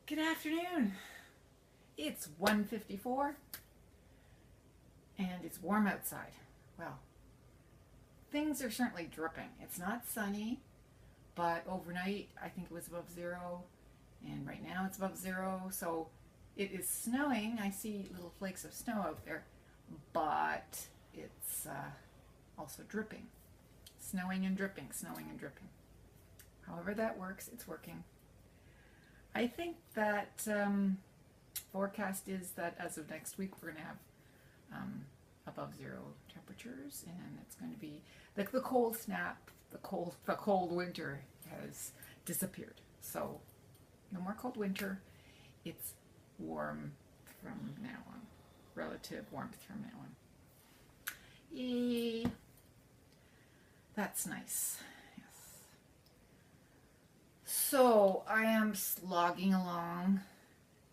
Good afternoon. It's 1:54 and it's warm outside. Well, things are certainly dripping. It's not sunny, but overnight I think it was above zero, and right now it's above zero. So it is snowing. I see little flakes of snow out there, but it's also dripping. Snowing and dripping, snowing and dripping. However that works, it's working. I think that forecast is that as of next week we're going to have above zero temperatures, and it's going to be like the cold snap, the cold winter has disappeared. So no more cold winter. It's warm from now on, relative warmth from now on. Yay! That's nice. So I am slogging along.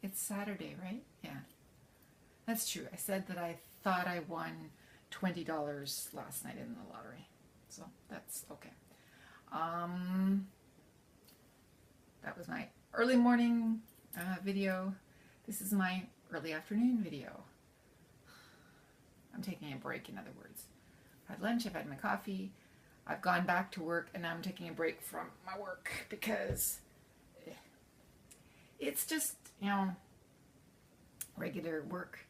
It's Saturday, right? Yeah, that's true. I said that I thought I won $20 last night in the lottery, so that's okay. That was my early morning video. This is my early afternoon video. I'm taking a break, in other words. I've had lunch, I've had my coffee, I've gone back to work, and now I'm taking a break from my work because it's just, regular work.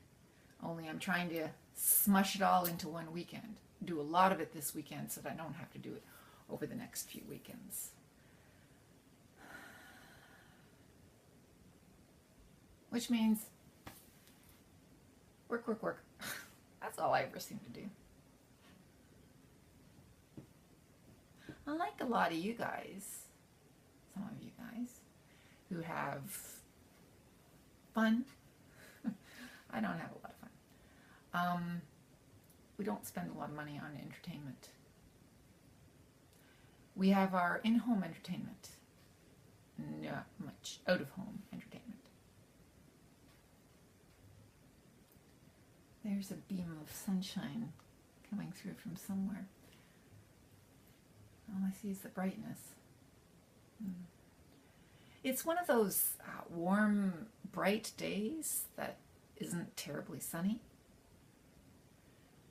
Only I'm trying to smush it all into one weekend. Do a lot of it this weekend so that I don't have to do it over the next few weekends. Which means work, work, work. That's all I ever seem to do. Unlike a lot of you guys, some of you guys, who have fun. I don't have a lot of fun. We don't spend a lot of money on entertainment. We have our in-home entertainment, not much out-of-home entertainment. There's a beam of sunshine coming through from somewhere. All I see is the brightness. It's one of those warm, bright days that isn't terribly sunny,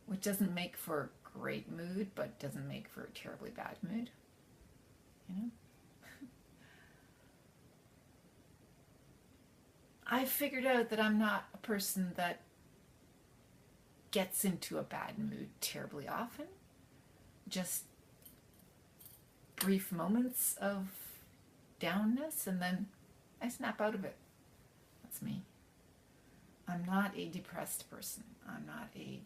which doesn't make for a great mood, but doesn't make for a terribly bad mood, I figured out that I'm not a person that gets into a bad mood terribly often. Just brief moments of downness, and then I snap out of it. That's me. I'm not a depressed person. I'm not a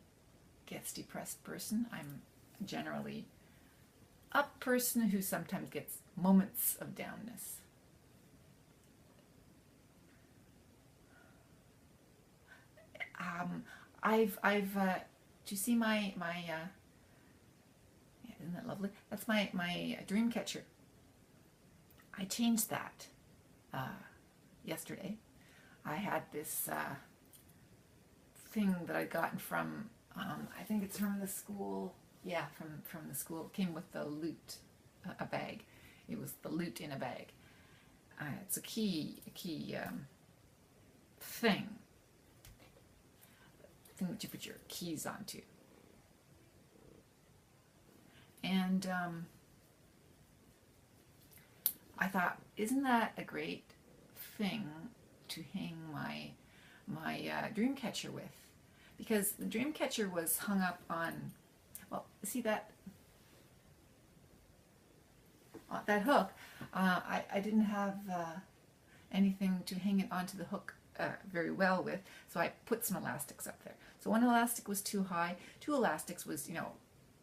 gets depressed person. I'm generally a person who sometimes gets moments of downness. Do you see my isn't that lovely? That's my dream catcher. I changed that yesterday. I had this thing that I'd gotten from, I think it's from the school. Yeah, from the school. It came with the loot, a bag. It was the loot in a bag. It's a key thing that you put your keys onto. And I thought, isn't that a great thing to hang my dream catcher with? Because the dream catcher was hung up on, well, see that hook. I didn't have anything to hang it onto the hook very well with, so I put some elastics up there. So one elastic was too high, two elastics was,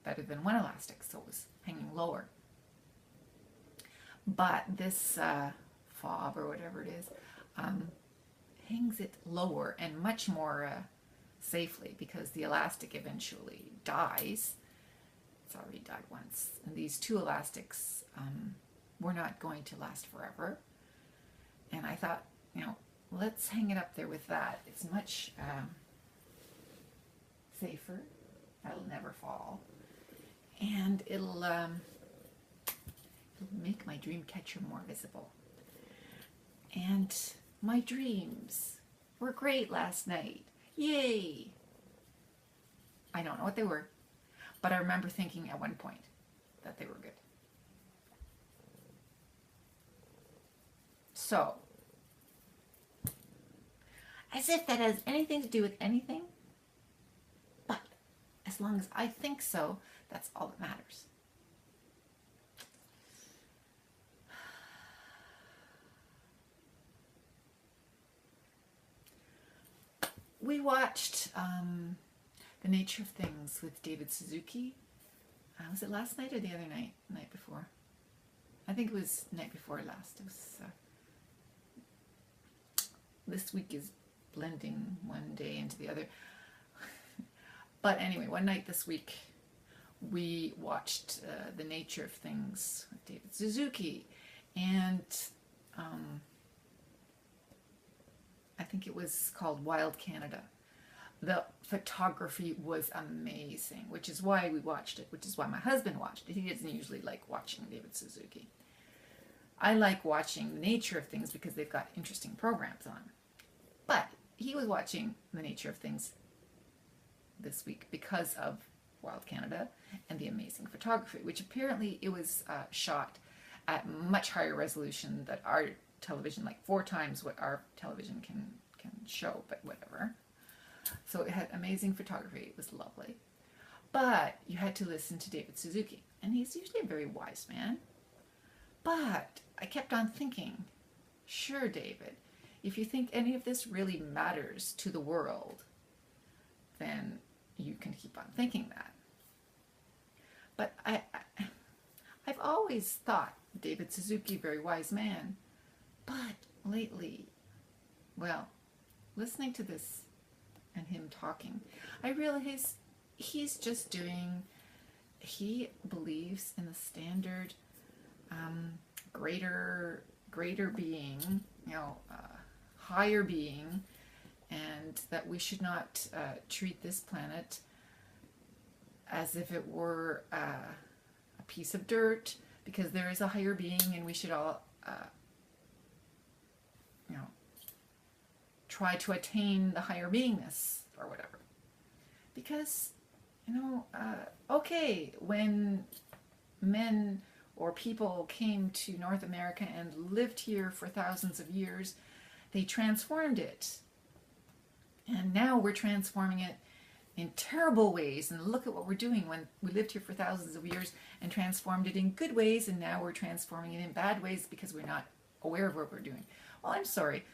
better than one elastic, so it was hanging lower. But this fob, or whatever it is, hangs it lower and much more safely, because the elastic eventually dies. It's already died once. And these two elastics were not going to last forever. And I thought, let's hang it up there with that. It's much safer. That'll never fall. And it'll make my dream catcher more visible. And my dreams were great last night. Yay! I don't know what they were, but I remember thinking at one point that they were good. So, as if that has anything to do with anything, but as long as I think so, that's all that matters. We watched The Nature of Things with David Suzuki. Was it last night or the other night? The night before. I think it was the night before last. It was. This week is blending one day into the other. But anyway, one night this week, we watched The Nature of Things with David Suzuki. And I think it was called Wild Canada. The photography was amazing, which is why we watched it, which is why my husband watched it. He doesn't usually like watching David Suzuki. I like watching The Nature of Things because they've got interesting programs on. But he was watching The Nature of Things this week because of Wild Canada and the amazing photography, which apparently it was shot at much higher resolution than our television, like 4 times what our television can show, but whatever. So it had amazing photography. It was lovely. But you had to listen to David Suzuki, and he's usually a very wise man. But I kept on thinking, sure, David, if you think any of this really matters to the world, then you can keep on thinking that. But I've always thought David Suzuki, very wise man. But lately, well, listening to this and him talking, I realize he's just doing, he believes in the standard greater being, higher being, and that we should not treat this planet as if it were a piece of dirt, because there is a higher being, and we should all try to attain the higher beingness or whatever. Because, okay, when men or people came to North America and lived here for thousands of years, they transformed it. And now we're transforming it in terrible ways. And look at what we're doing when we lived here for thousands of years and transformed it in good ways, and now we're transforming it in bad ways because we're not aware of what we're doing. Well, I'm sorry.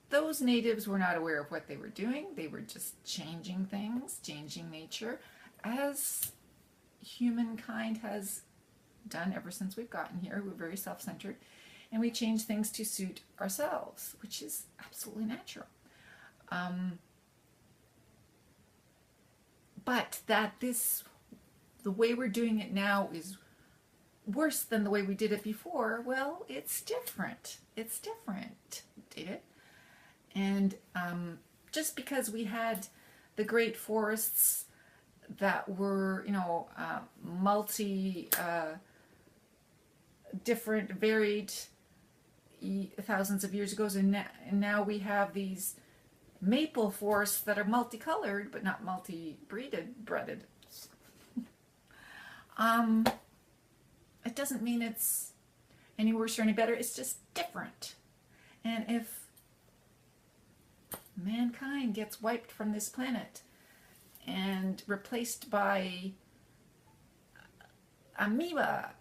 Those natives were not aware of what they were doing. They were just changing things, changing nature, as humankind has done ever since we've gotten here. We're very self-centered, and we change things to suit ourselves, which is absolutely natural. But that the way we're doing it now is worse than the way we did it before, well, it's different. It's different, David. And just because we had the great forests that were, different, varied thousands of years ago, and now we have these maple forests that are multicolored but not multi-breeded. It doesn't mean it's any worse or any better. It's just different. And if mankind gets wiped from this planet and replaced by amoeba,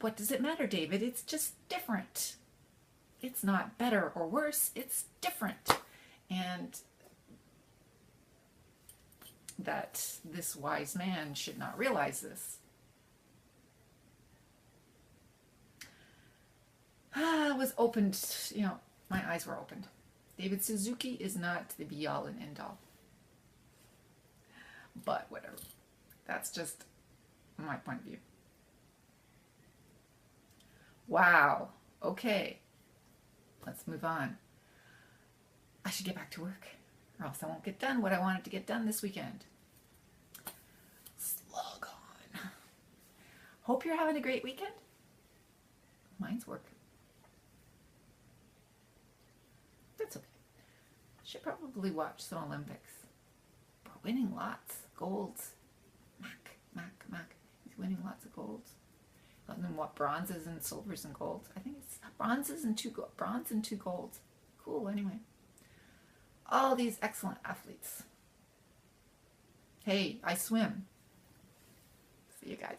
what does it matter, David? It's just different. It's not better or worse. It's different. And that this wise man should not realize this. I was opened, my eyes were opened. David Suzuki is not the be-all and end-all. But whatever. That's just my point of view. Wow. Okay. Let's move on. I should get back to work, or else I won't get done what I wanted to get done this weekend. Slug on. Hope you're having a great weekend. Mine's work. Should probably watch some Olympics. But winning lots. Golds. Mac. He's winning lots of golds. And then what, bronzes and silvers and golds? I think it's bronze and two golds. Cool, anyway. All these excellent athletes. Hey, I swim. See you guys.